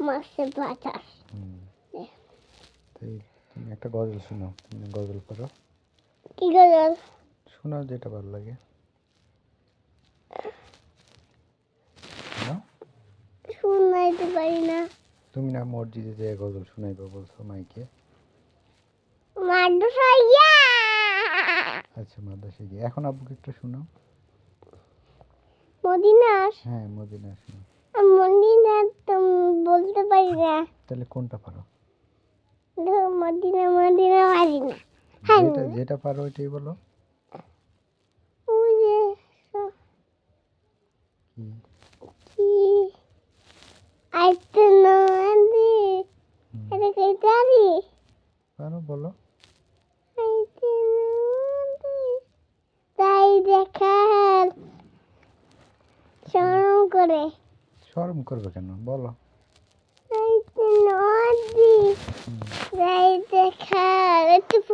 মাছের বাজার। তাই তুমি একটা গজল শোনাও, তুমি গজল পড়ো। কি গজল? শোনাও যেটা ভালো লাগে। শুনাইতে পারি না। তুমি না মসজিদে যে গজল শোনাইবে বলছো মাইকে। মাদ্রাসাইয়া। আচ্ছা মাদ্রাসায় গিয়ে। এখন আব্বুকে একটু শোনাও। মদিনার? হ্যাঁ মদিনা শোনাও। মদিনার তো বলতে পারি না। তাহলে কোনটা পারো? মদিনা মদিনা পারি না। হ্যাঁ যেটা পারো ওইটাই বলো। ওই যে কি আইতে নদী এটা কি জানি? পারো বলো। আইতে নদী তাই দেখার শরম করে। শরম করবে কেন বলো। আইতে নদী তাই দেখার একটু